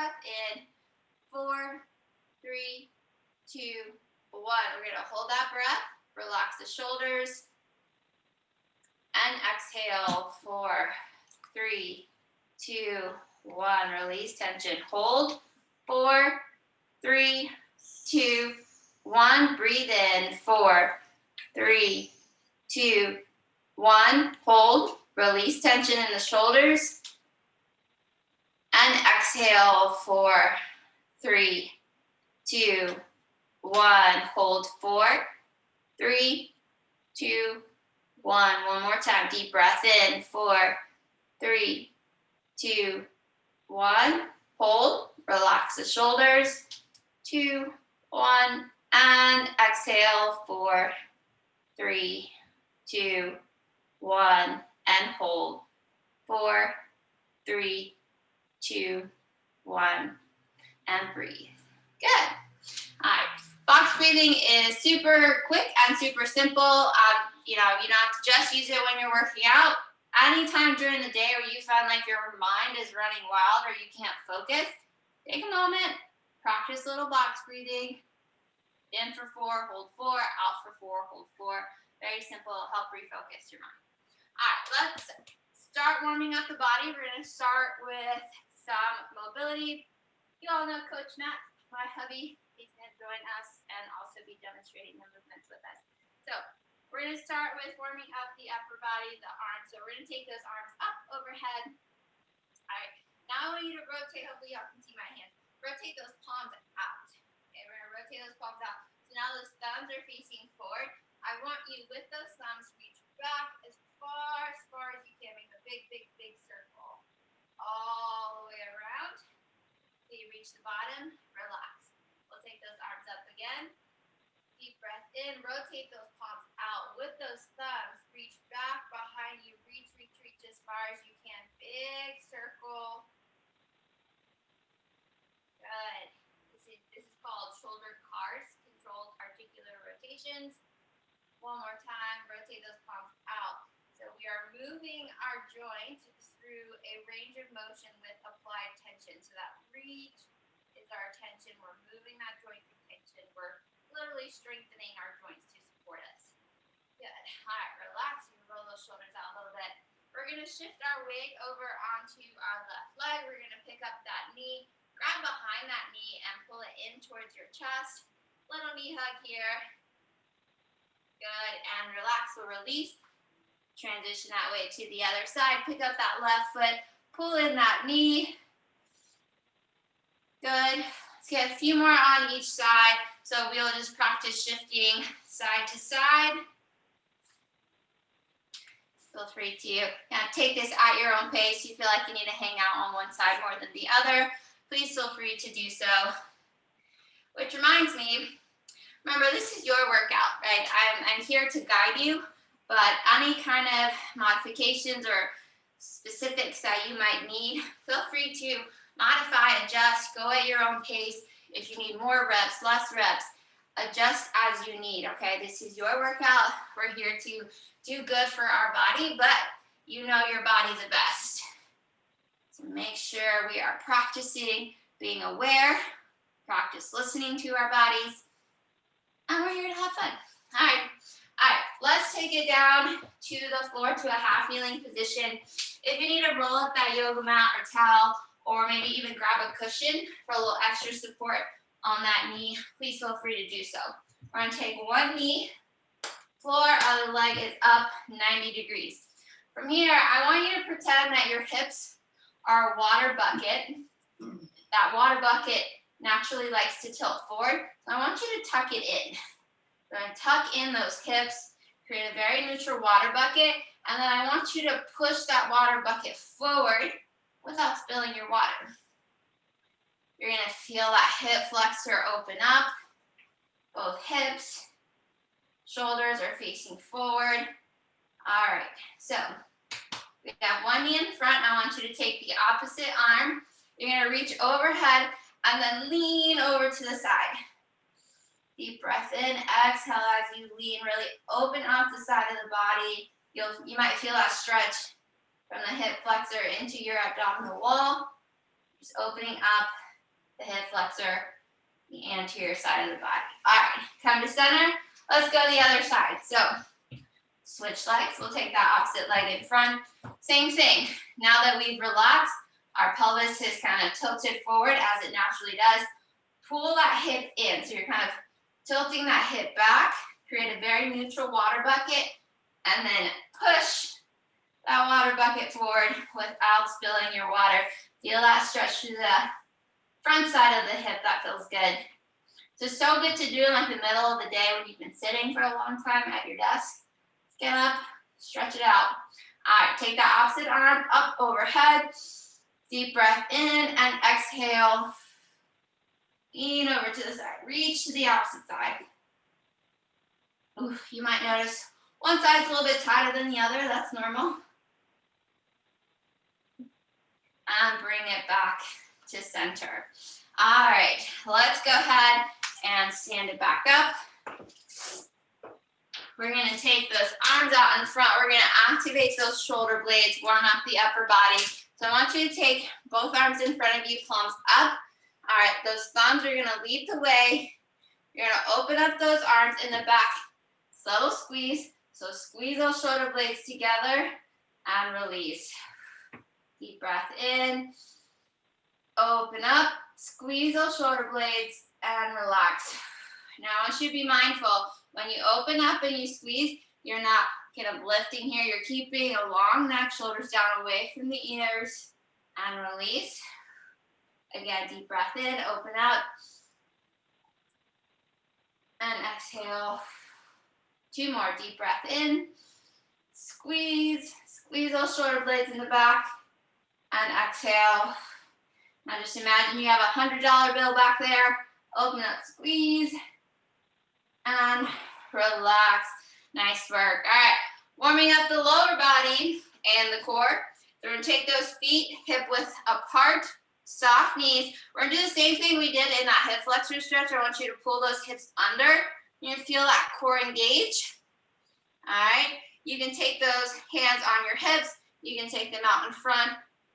breath in. 4, 3, 2, 1. We're going to hold that breath. Relax the shoulders. And exhale. 4, 3, 2, 1. Release tension. Hold. 4, 3, 2, 1. Breathe in. 4, 3, 2, 1. Hold. Release tension in the shoulders. And exhale. 4, 3, 2, 1. Hold. 4, 3, 2, 1. One more time. Deep breath in. 4, 3, 2, 1. Hold. Relax the shoulders. 2, 1. And exhale. 4, 3, 2, 1. And hold. 4, 3, 2, 1. And breathe. Good. All right. Box breathing is super quick and super simple. You don't have to just use it when you're working out. Anytime during the day where you find like your mind is running wild or you can't focus, take a moment, practice a little box breathing. In for 4, hold 4, out for 4, hold 4. Very simple, help refocus your mind. All right, let's start warming up the body. We're going to start with some mobility. You all know Coach Matt, my hubby. He's going to join us and also be demonstrating the movements with us. So we're going to start with warming up the upper body, the arms. So we're going to take those arms up overhead. All right. Now I want you to rotate. Hopefully y'all can see my hands. Rotate those palms out. Okay, we're going to rotate those palms out. So now those thumbs are facing forward. I want you with those thumbs reach back as far as you can. Make a big, big, big circle all the way around. So you reach the bottom. Relax. We'll take those arms up again. Deep breath in. Rotate those palms out with those thumbs. Reach back behind you. Reach as far as you can. Big circle. Good. This is called shoulder cars, controlled articular rotations. One more time. Rotate those palms out. So we are moving our joint through a range of motion with applied tension. So that reach is our tension. We're moving that joint through tension. We're literally strengthening our joints to support us. Good. All right, relax. You can roll those shoulders out a little bit. We're going to shift our weight over onto our left leg. We're going to pick up that knee, grab behind that knee, and pull it in towards your chest. Little knee hug here. Good. And relax. We'll release. Transition that weight to the other side. Pick up that left foot. Pull in that knee. Good. Let's get a few more on each side. So we'll just practice shifting side to side. Feel free to take this at your own pace. You feel like you need to hang out on one side more than the other, please feel free to do so. Which reminds me, remember, this is your workout, right? I'm here to guide you, but any kind of modifications or specifics that you might need, feel free to modify, adjust, go at your own pace. If you need more reps, less reps, adjust as you need, okay? This is your workout. We're here to do good for our body, but you know your body the best. So make sure we are practicing being aware, practice listening to our bodies, and we're here to have fun. All right, let's take it down to the floor to a half kneeling position. If you need to roll up that yoga mat or towel, or maybe even grab a cushion for a little extra support on that knee, please feel free to do so. We're gonna take one knee, floor, other leg is up 90 degrees. From here, I want you to pretend that your hips are a water bucket. That water bucket naturally likes to tilt forward. So I want you to tuck it in. We're gonna tuck in those hips, create a very neutral water bucket, and then I want you to push that water bucket forward without spilling your water. You're gonna feel that hip flexor open up, both hips, shoulders are facing forward. All right, so we have one knee in front. I want you to take the opposite arm. You're gonna reach overhead and then lean over to the side. Deep breath in, exhale as you lean, really open up the side of the body. You might feel that stretch from the hip flexor into your abdominal wall. Just opening up the hip flexor, the anterior side of the body. All right, come to center. Let's go the other side. So switch legs. We'll take that opposite leg in front. Same thing. Now that we've relaxed, our pelvis is kind of tilted forward as it naturally does. Pull that hip in. So you're kind of tilting that hip back. Create a very neutral water bucket. And then push that water bucket forward without spilling your water. Feel that stretch through the front side of the hip. That feels good. So good to do in like the middle of the day when you've been sitting for a long time at your desk. Get up, stretch it out. All right, take that opposite arm up overhead. Deep breath in and exhale. Lean over to the side. Reach to the opposite side. Ooh, you might notice one side's a little bit tighter than the other. That's normal. And bring it back to center. All right, let's go ahead and stand it back up. We're going to take those arms out in front. We're going to activate those shoulder blades, warm up the upper body. So I want you to take both arms in front of you, palms up. All right, those thumbs are going to lead the way. You're going to open up those arms in the back. Subtle squeeze. So squeeze those shoulder blades together and release. Deep breath in. Open up. Squeeze those shoulder blades and relax. Now I want you to be mindful. When you open up and you squeeze, you're not kind of lifting here. You're keeping a long neck, shoulders down away from the ears, and release. Again, deep breath in, open up, and exhale. 2 more, deep breath in, squeeze those shoulder blades in the back, and exhale. Now just imagine you have a $100 bill back there. Open up, squeeze, and relax. Nice work. All right, warming up the lower body and the core. So we're gonna take those feet hip width apart, soft knees. We're gonna do the same thing we did in that hip flexor stretch. I want you to pull those hips under. You're gonna feel that core engage. All right, you can take those hands on your hips. You can take them out in front.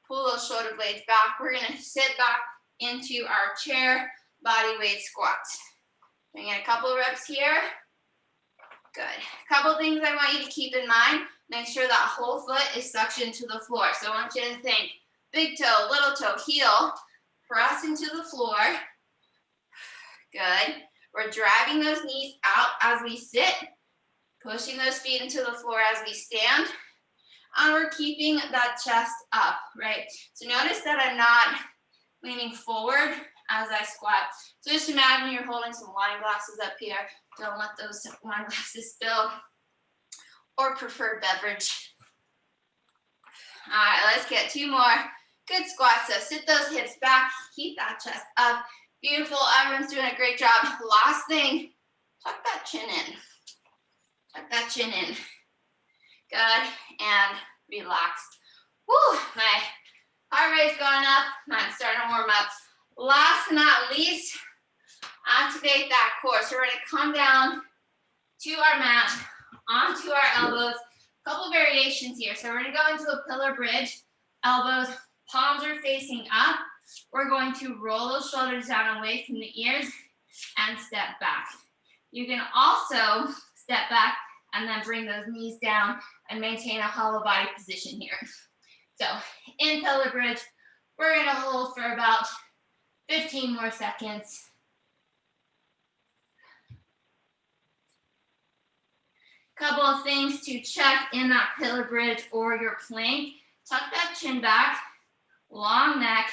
Pull those shoulder blades back. We're gonna sit back into our chair body weight squats. Doing a couple reps here. Good. A couple things I want you to keep in mind. Make sure that whole foot is suctioned to the floor. So I want you to think big toe, little toe, heel, press into the floor. Good. We're driving those knees out as we sit, pushing those feet into the floor as we stand. And we're keeping that chest up, right? So notice that I'm not leaning forward as I squat. So just imagine you're holding some wine glasses up here. Don't let those wine glasses spill. Or preferred beverage. All right, let's get 2 more. Good squats. So sit those hips back. Keep that chest up. Beautiful. Everyone's doing a great job. Last thing, tuck that chin in. Tuck that chin in. Good. And relax. Woo, my heart rate's going up. Mine's starting to warm up. Last but not least, activate that core. So we're going to come down to our mat, onto our elbows. A couple variations here. So we're going to go into a pillar bridge. Elbows, palms are facing up. We're going to roll those shoulders down away from the ears and step back. You can also step back and then bring those knees down and maintain a hollow body position here. So in pillar bridge, we're going to hold for about 15 more seconds. Couple of things to check in that pillar bridge or your plank. Tuck that chin back, long neck,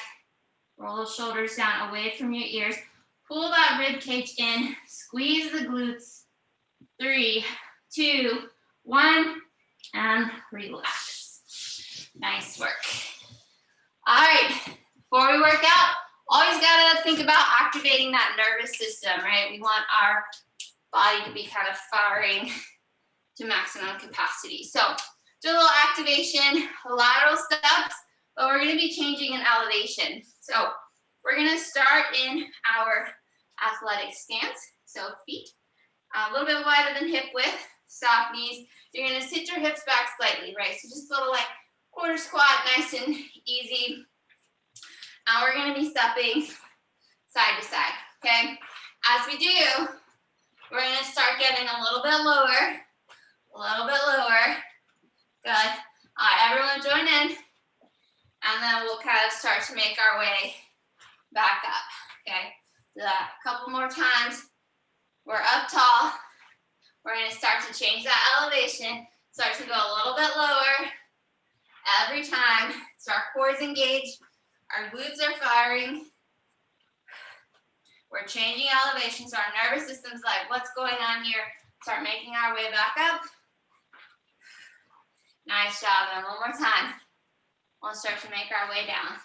roll those shoulders down away from your ears. Pull that rib cage in, squeeze the glutes. 3, 2, 1, and relax. Nice work. All right, before we work out, always gotta think about activating that nervous system, right? We want our body to be kind of firing to maximum capacity. So do a little activation, lateral steps, but we're gonna be changing in elevation. So we're gonna start in our athletic stance. So feet a little bit wider than hip width, soft knees. You're gonna sit your hips back slightly, right? So just a little like quarter squat, nice and easy. Now we're gonna be stepping side to side, okay? As we do, we're gonna start getting a little bit lower, a little bit lower. Good. All right, everyone join in. And then we'll kind of start to make our way back up, okay? Do that a couple more times. We're up tall. We're gonna start to change that elevation, start to go a little bit lower every time. So our core is engaged, our glutes are firing. We're changing elevation, so our nervous system's like, what's going on here? Start making our way back up. Nice job, and one more time. We'll start to make our way down.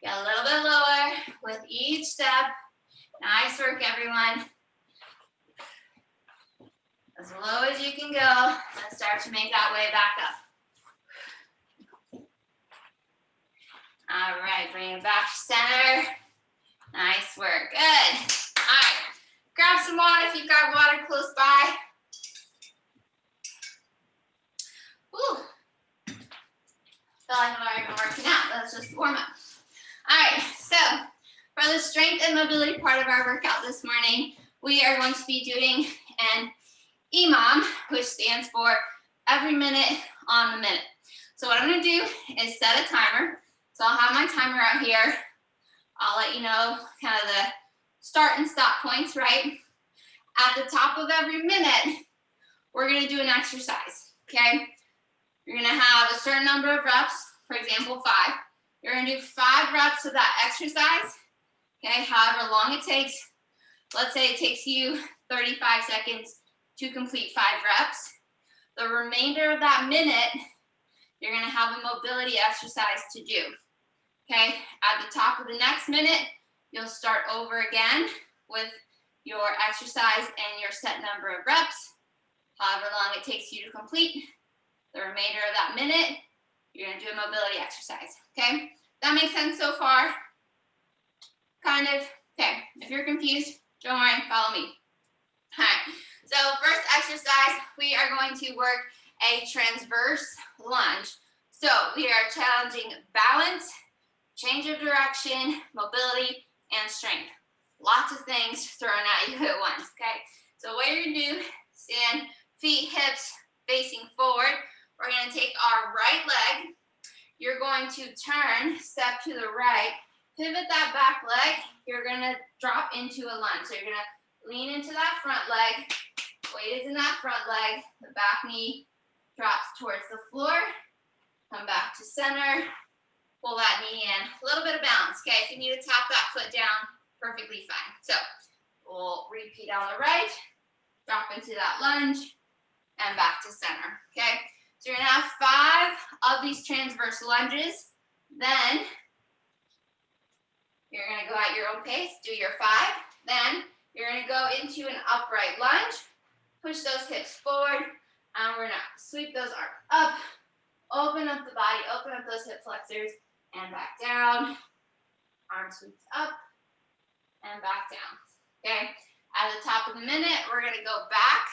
Get a little bit lower with each step. Nice work, everyone. As low as you can go, and start to make that way back up. All right, bring it back to center. Nice work, good. All right, grab some water if you've got water close by. Woo. Feel like I'm already working out. That's just warm up. All right, so for the strength and mobility part of our workout this morning, we are going to be doing an EMOM, which stands for every minute on the minute. So what I'm going to do is set a timer. So I'll have my timer out here. I'll let you know kind of the start and stop points, right? At the top of every minute, we're going to do an exercise, okay? You're going to have a certain number of reps, for example, 5. You're going to do 5 reps of that exercise, okay, however long it takes. Let's say it takes you 35 seconds to complete 5 reps. The remainder of that minute, you're going to have a mobility exercise to do, okay? At the top of the next minute, you'll start over again with your exercise and your set number of reps, however long it takes you to complete. The remainder of that minute, you're going to do a mobility exercise, okay? That makes sense so far? Kind of? Okay, if you're confused, don't worry, follow me. All right, so first exercise, we are going to work a transverse lunge. So we are challenging balance, change of direction, mobility, and strength. Lots of things thrown at you at once, okay? So what you're gonna do, stand, feet, hips facing forward. We're gonna take our right leg. You're going to turn, step to the right, pivot that back leg. You're gonna drop into a lunge. So you're gonna lean into that front leg. Weight is in that front leg. The back knee drops towards the floor. Come back to center. Pull that knee in. A little bit of balance, okay? If you need to tap that foot down, perfectly fine. So we'll repeat on the right, drop into that lunge, and back to center, okay? So you're gonna have 5 of these transverse lunges. Then you're gonna go at your own pace, do your 5. Then you're gonna go into an upright lunge, push those hips forward, and we're gonna sweep those arms up, open up the body, open up those hip flexors, and back down. Arm sweeps up, and back down, okay? At the top of the minute, we're gonna go back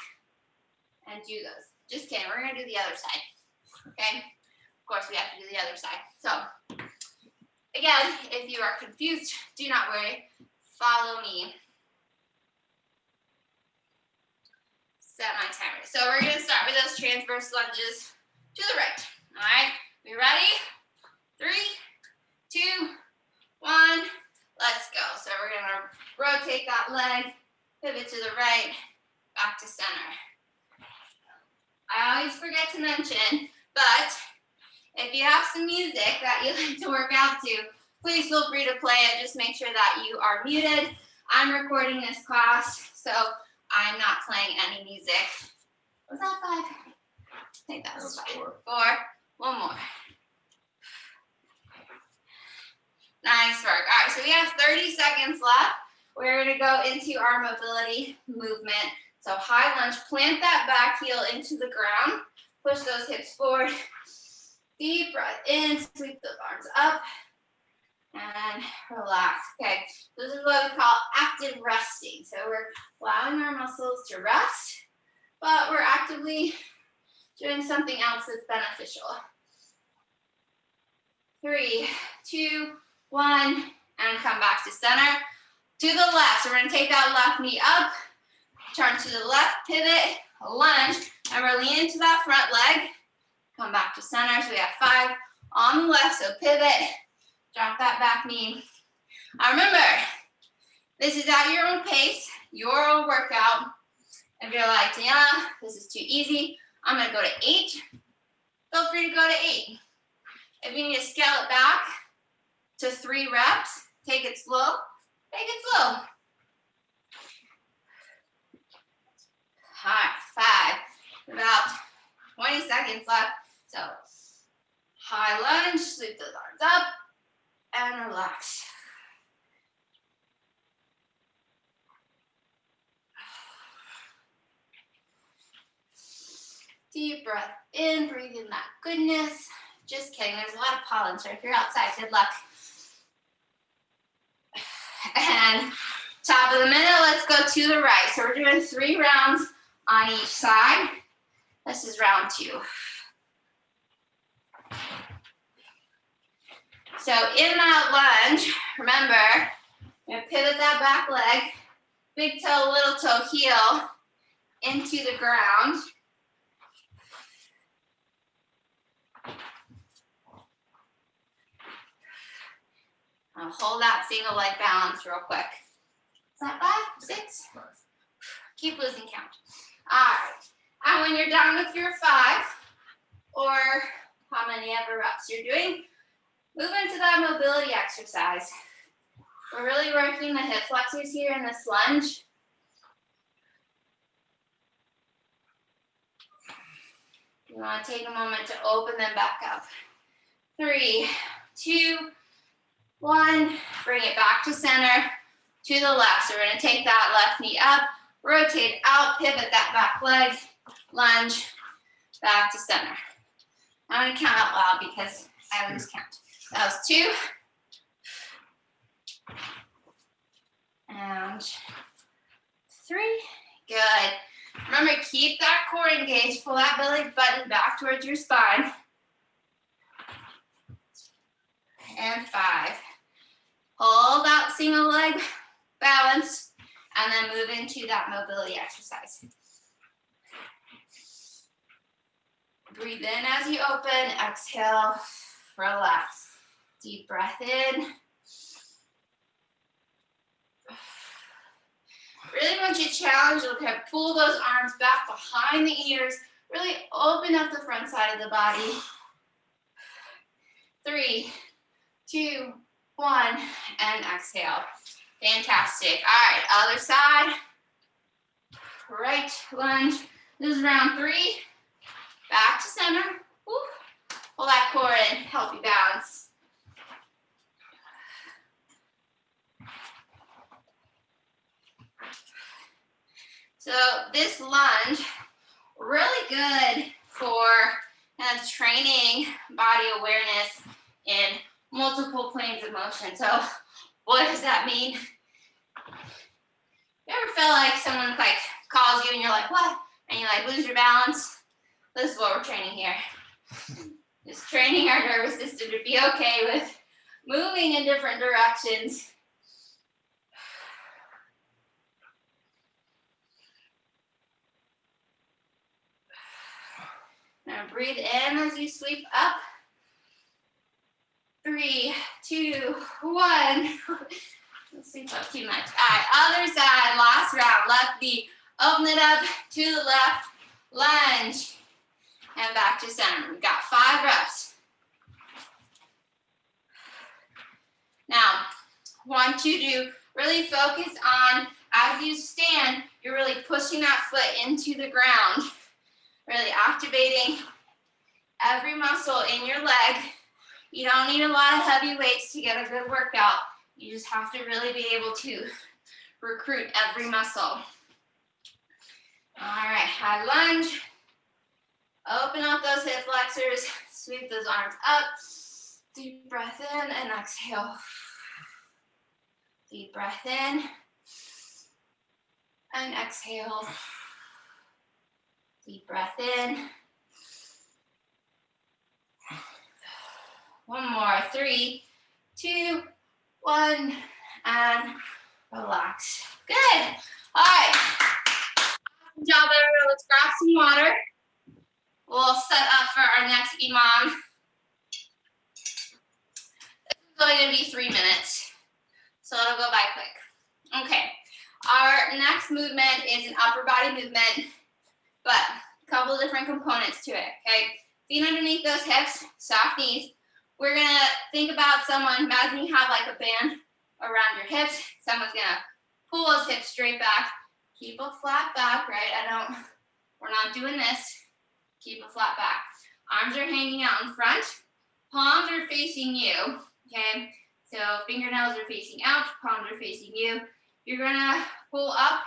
and do those. Just kidding, we're gonna do the other side, okay? Of course, we have to do the other side. So, again, if you are confused, do not worry, follow me. Set my timer. So we're gonna start with those transverse lunges to the right, all right? We ready? 3, 2, 1, let's go. So we're gonna rotate that leg, pivot to the right, back to center. I always forget to mention, but if you have some music that you like to work out to, please feel free to play it. Just make sure that you are muted. I'm recording this class, so I'm not playing any music. Was that 5? I think that was 5. 4. One more. Nice work. All right, so we have 30 seconds left. We're going to go into our mobility movement. So high lunge, plant that back heel into the ground. Push those hips forward. Deep breath in, sweep those arms up, and relax. Okay, this is what we call active resting. So we're allowing our muscles to rest, but we're actively doing something else that's beneficial. 3, 2, 1, and come back to center. To the left, so we're gonna take that left knee up, turn to the left, pivot, lunge, and we're leaning into that front leg. Come back to center, so we have 5 on the left, so pivot, drop that back knee. Now remember, this is at your own pace, your own workout. If you're like, yeah, this is too easy, I'm gonna go to 8, feel free to go to 8. If you need to scale it back to 3 reps, take it slow, take it slow. All right, 5, about 20 seconds left. So high lunge, sweep those arms up, and relax. Deep breath in, breathe in that goodness. Just kidding, there's a lot of pollen, so if you're outside, good luck. And top of the minute, let's go to the right. So we're doing 3 rounds on each side. This is round 2. So in that lunge, remember, you're gonna pivot that back leg, big toe, little toe, heel into the ground. I'll hold that single leg balance real quick. Is that 5, 6? Keep losing count. All right. And when you're done with your 5, or how many ever reps you're doing, move into that mobility exercise. We're really working the hip flexors here in this lunge. You want to take a moment to open them back up. 3, 2, 1. Bring it back to center, to the left. So we're going to take that left knee up, rotate out, pivot that back leg, lunge, back to center. I'm going to count out loud because I lose count. That was 2. And 3. Good. Remember, keep that core engaged. Pull that belly button back towards your spine. And 5. Hold that single leg balance, and then move into that mobility exercise. Breathe in as you open, exhale, relax. Deep breath in. Really want you to challenge, okay, pull those arms back behind the ears, really open up the front side of the body. 3, 2, 1, and exhale. Fantastic. All right, other side. Right lunge. This is round 3. Back to center. Woo. Pull that core in, help you balance. So this lunge, really good for kind of training body awareness in multiple planes of motion. So what does that mean? You ever feel like someone like calls you and you're like, what? And you like lose your balance? This is what we're training here. Just training our nervous system to be okay with moving in different directions. Now breathe in as you sweep up. 3, 2, 1. Don't sweep up too much. All right, other side, last round. Left knee, open it up to the left, lunge, and back to center. We've got 5 reps. Now, want you to really focus on, as you stand, you're really pushing that foot into the ground, really activating every muscle in your leg. You don't need a lot of heavy weights to get a good workout. You just have to really be able to recruit every muscle. All right, high lunge. Open up those hip flexors. Sweep those arms up. Deep breath in and exhale. Deep breath in and exhale. Deep breath in. One more. 3, 2, 1, and relax. Good. All right. Good job, everyone. Let's grab some water. We'll set up for our next EMOM. This is only going to be 3 minutes, so it'll go by quick. Okay. Our next movement is an upper body movement, but a couple different components to it, okay? Feet underneath those hips, soft knees. We're going to think about someone, imagine you have like a band around your hips. Someone's going to pull those hips straight back. Keep a flat back, right? We're not doing this. Keep a flat back. Arms are hanging out in front. Palms are facing you, okay? So fingernails are facing out, palms are facing you. You're gonna pull up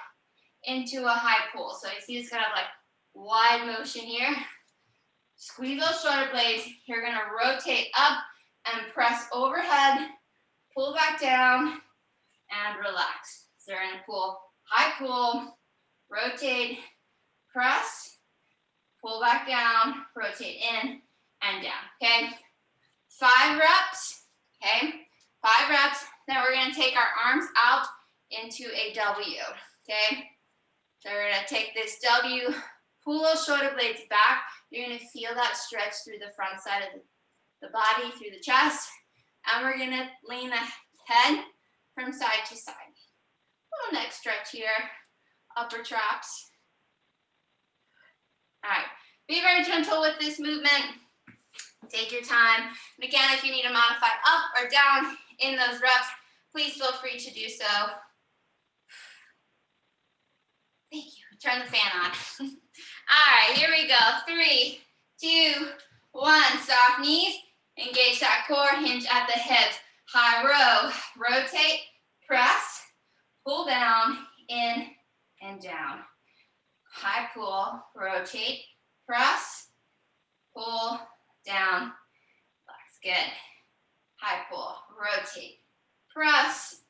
into a high pull. So you see this kind of like wide motion here. Squeeze those shoulder blades. You're gonna rotate up and press overhead, pull back down, and relax. So you're gonna pull, high pull, rotate, press, pull back down, rotate in and down, okay? 5 reps, okay? 5 reps. Then we're gonna take our arms out into a W, okay? So we're gonna take this W, pull those shoulder blades back. You're gonna feel that stretch through the front side of the body, through the chest. And we're gonna lean the head from side to side. Little neck stretch here, upper traps. All right, be very gentle with this movement. Take your time. And again, if you need to modify up or down in those reps, please feel free to do so. Thank you. Turn the fan on. All right, here we go. 3, 2, 1. Soft knees. Engage that core. Hinge at the hips. High row. Rotate. Press. Pull down. In and down. High pull. Rotate. Press. Pull down. Relax. Good. High pull. Rotate. Press.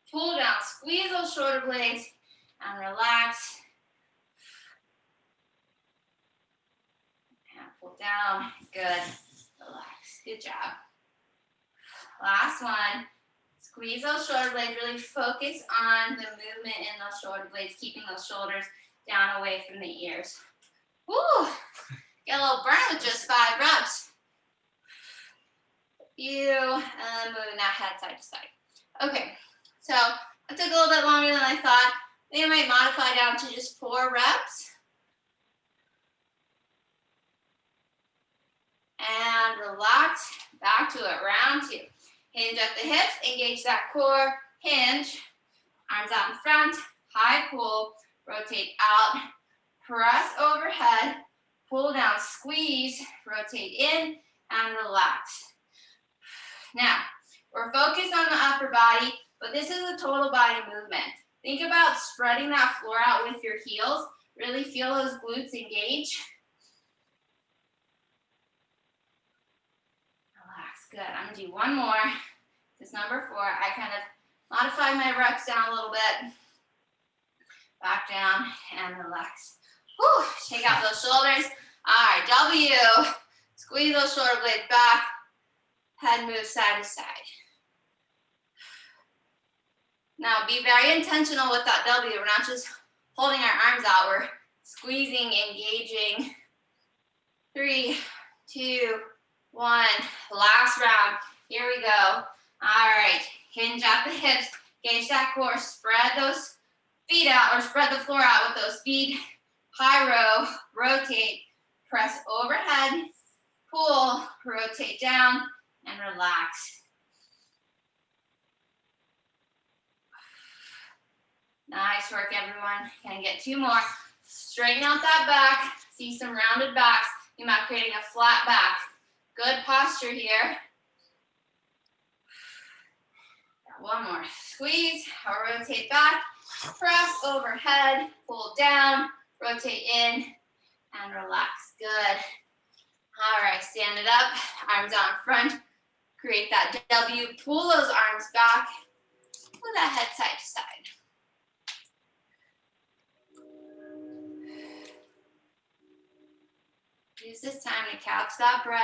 Pull down. Squeeze those shoulder blades. And relax. And pull down. Good. Relax. Good job. Last one. Squeeze those shoulder blades. Really focus on the movement in those shoulder blades, keeping those shoulders down away from the ears. Woo! Get a little burn with just 5 reps. And then moving that head side to side. Okay, so it took a little bit longer than I thought. I think I might modify down to just 4 reps. And relax, back to it, round 2. Hinge at the hips, engage that core, hinge, arms out in front, high pull, rotate out, press overhead, pull down, squeeze, rotate in, and relax. Now, we're focused on the upper body, but this is a total body movement. Think about spreading that floor out with your heels. Really feel those glutes engage. Relax, good. I'm gonna do one more. This is number 4. I kind of modify my reps down a little bit. Back down and relax. Whew, shake out those shoulders. All right, W. Squeeze those shoulder blades back. Head moves side to side. Now be very intentional with that W. We're not just holding our arms out. We're squeezing, engaging. 3, 2, 1. Last round. Here we go. All right. Hinge at the hips. Engage that core. Spread those feet out, or spread the floor out with those feet. High row. Rotate. Press overhead. Pull. Rotate down. And relax. Nice work, everyone. Can I get 2 more? Straighten out that back. See some rounded backs. Think about creating a flat back. Good posture here. Got 1 more. Squeeze or rotate back. Press overhead. Pull down. Rotate in. And relax. Good. All right, stand it up. Arms out in front. Create that W. Pull those arms back. Pull that head side to side. Use this time to couch that breath.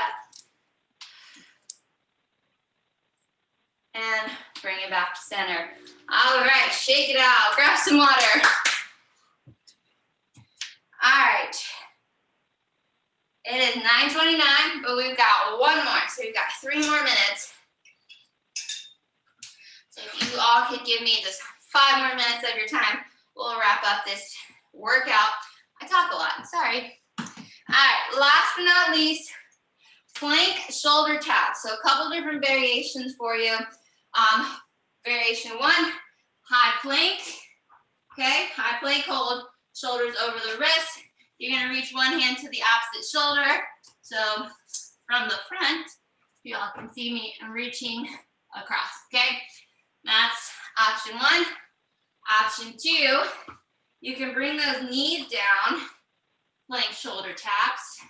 And Bring it back to center. All right, shake it out. Grab some water. All right. It is 9:29, but we've got one more. So we've got 3 more minutes. So if you all could give me just 5 more minutes of your time, we'll wrap up this workout. I talk a lot, sorry. All right, last but not least, plank shoulder taps. So a couple different variations for you. Variation 1, high plank. Okay, high plank hold, shoulders over the wrist. You're gonna reach one hand to the opposite shoulder. So from the front, you all can see me, I'm reaching across, okay? That's option 1. Option 2, you can bring those knees down, plank shoulder taps.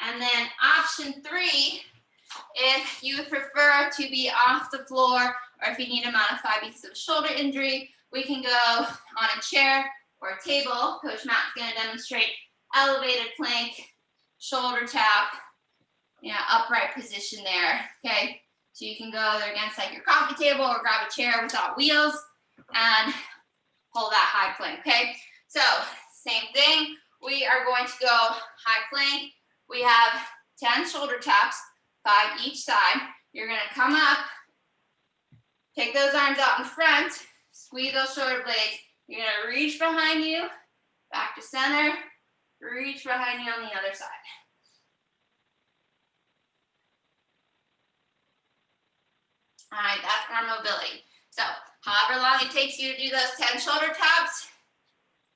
And then option 3, if you prefer to be off the floor, or if you need to modify because of a shoulder injury, we can go on a chair or a table. Coach Matt's gonna demonstrate elevated plank, shoulder tap, upright position there, okay? So you can go there against like your coffee table or grab a chair without wheels and hold that high plank, okay? So same thing, we are going to go high plank. We have 10 shoulder taps, 5 each side. You're gonna come up, take those arms out in front, squeeze those shoulder blades. You're gonna reach behind you, back to center, reach behind you on the other side. All right, that's our mobility. So however long it takes you to do those 10 shoulder taps,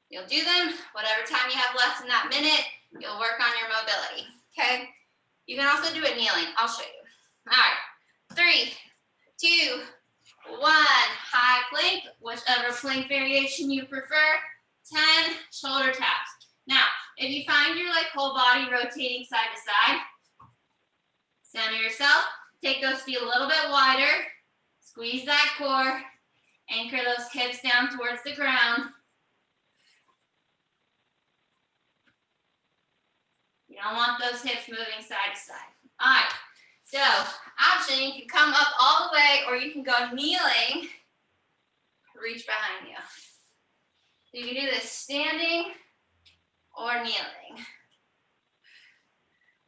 you'll do them. Whatever time you have left in that minute, you'll work on your mobility, okay? You can also do it kneeling. I'll show you. All right, 3, 2, 1. High plank, whichever plank variation you prefer. 10 shoulder taps. Now, if you find your whole body rotating side to side, center yourself. Take those feet a little bit wider. Squeeze that core. Anchor those hips down towards the ground. You don't want those hips moving side to side. All right, so option, you can come up all the way or you can go kneeling, reach behind you. You can do this standing or kneeling.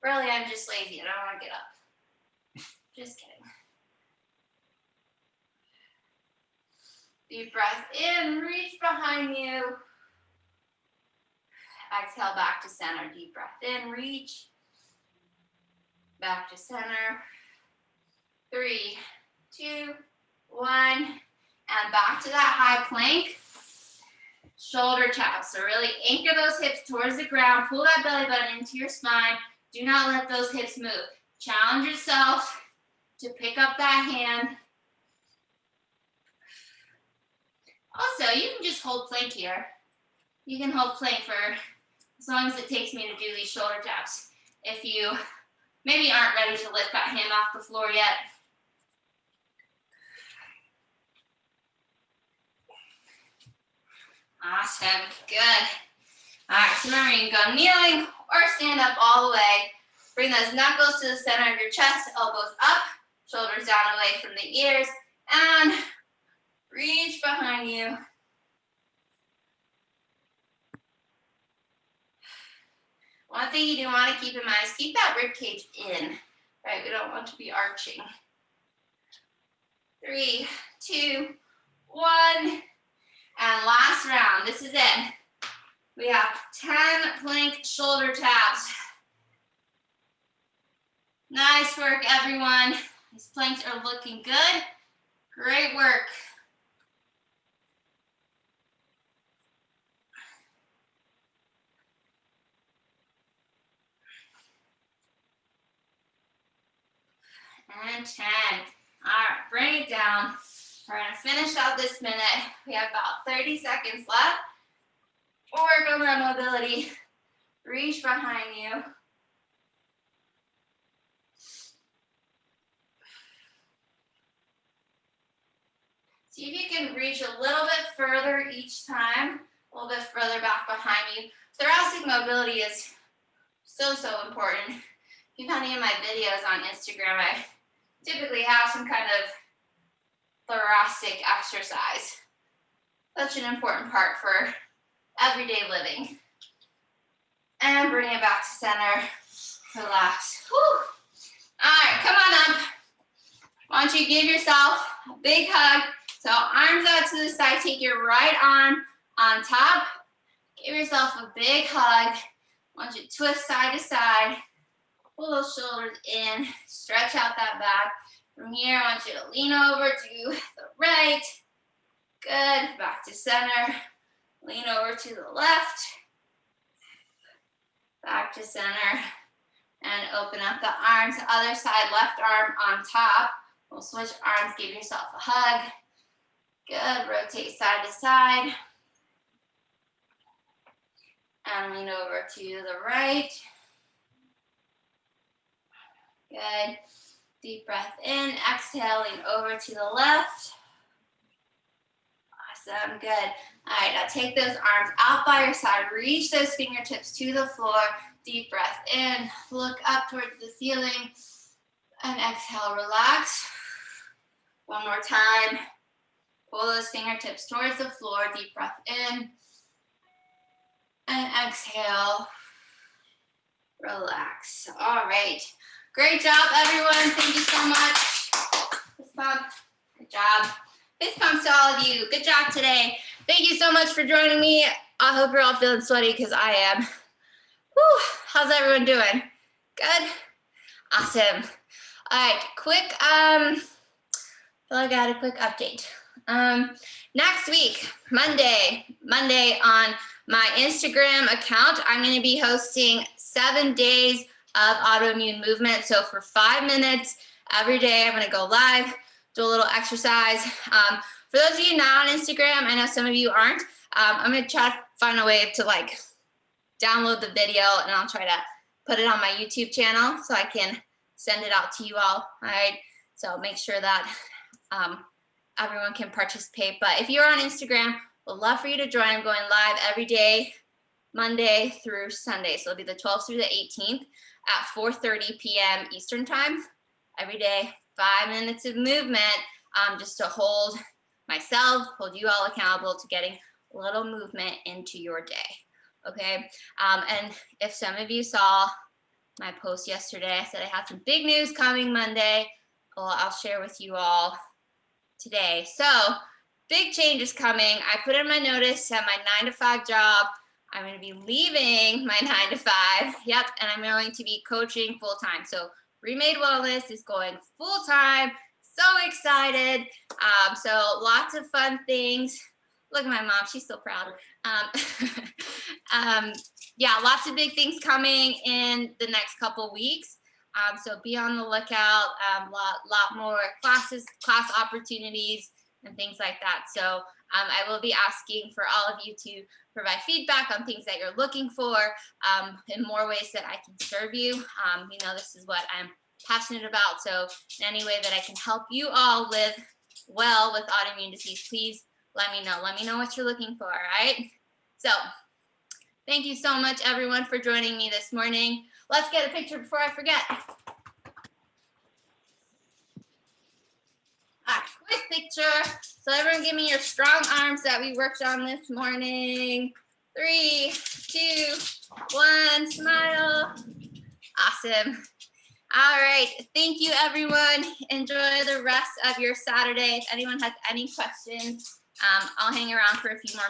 Really, I'm just lazy. I don't want to get up. Just kidding. Deep breath in, reach behind you. Exhale back to center. Deep breath in, reach. Back to center. 3, 2, 1. And back to that high plank. Shoulder taps. So really anchor those hips towards the ground. Pull that belly button into your spine. Do not let those hips move. Challenge yourself to pick up that hand. Also, you can just hold plank here. You can hold plank for as long as it takes me to do these shoulder taps. If you maybe aren't ready to lift that hand off the floor yet. Awesome, good. All right, so remember you can go kneeling or stand up all the way. Bring those knuckles to the center of your chest, elbows up, shoulders down away from the ears, and reach behind you. One thing you do want to keep in mind is keep that rib cage in, right? We don't want to be arching. 3, 2, 1. And last round, this is it. We have 10 plank shoulder taps. Nice work, everyone. These planks are looking good. Great work. And 10. All right, bring it down. We're gonna finish out this minute. We have about 30 seconds left. We'll work on that mobility. Reach behind you. See if you can reach a little bit further each time, a little bit further back behind you. Thoracic mobility is so important. If you've had any of my videos on Instagram, I typically have some kind of thoracic exercise. Such an important part for everyday living. And bring it back to center. Relax. Whew. All right, come on up. Why don't you give yourself a big hug. So arms out to the side. Take your right arm on top. Give yourself a big hug. Why don't you twist side to side. Pull those shoulders in. Stretch out that back. From here, I want you to lean over to the right. Good. Back to center. Lean over to the left. Back to center. And open up the arms. Other side, left arm on top. We'll switch arms. Give yourself a hug. Good. Rotate side to side. And lean over to the right. Good. Deep breath in. Exhale. Lean over to the left. Awesome. Good. All right. Now take those arms out by your side. Reach those fingertips to the floor. Deep breath in. Look up towards the ceiling. And exhale. Relax. One more time. Pull those fingertips towards the floor. Deep breath in. And exhale. Relax. All right. Great job, everyone. Thank you so much. Fist bump. Good job. Fist bumps to all of you. Good job today. Thank you so much for joining me. I hope you're all feeling sweaty because I am. Whew. How's everyone doing? Good? Awesome. All right. Quick, I feel like I had a quick update. Next week, Monday on my Instagram account, I'm going to be hosting 7 days of autoimmune movement. So for 5 minutes every day, I'm going to go live, do a little exercise. For those of you not on Instagram, I know some of you aren't, I'm going to try to find a way to like download the video, and I'll try to put it on my YouTube channel so I can send it out to you all. All right. So make sure that everyone can participate. But if you're on Instagram, we'd love for you to join. I'm going live every day, Monday through Sunday. So it'll be the 12th through the 18th at 4:30 p.m. Eastern time. Every day, 5 minutes of movement, just to hold myself, hold you all accountable to getting a little movement into your day. Okay. And if some of you saw my post yesterday, I said I had some big news coming Monday. Well, I'll share with you all today. So big change is coming. I put in my notice at my 9-to-5 job. I'm going to be leaving my 9-to-5. Yep. And I'm going to be coaching full time. So Remade Wellness is going full time. So excited. So lots of fun things. Look at my mom. She's so proud. Yeah, lots of big things coming in the next couple weeks. So be on the lookout. Lot more class opportunities and things like that. So I will be asking for all of you to provide feedback on things that you're looking for in more ways that I can serve you. You know, this is what I'm passionate about. So in any way that I can help you all live well with autoimmune disease, please let me know. Let me know what you're looking for, all right? So thank you so much, everyone, for joining me this morning. Let's get a picture before I forget. All right, quick picture. So everyone give me your strong arms that we worked on this morning. 3, 2, 1, smile. Awesome. All right, thank you, everyone. Enjoy the rest of your Saturday. If anyone has any questions, I'll hang around for a few more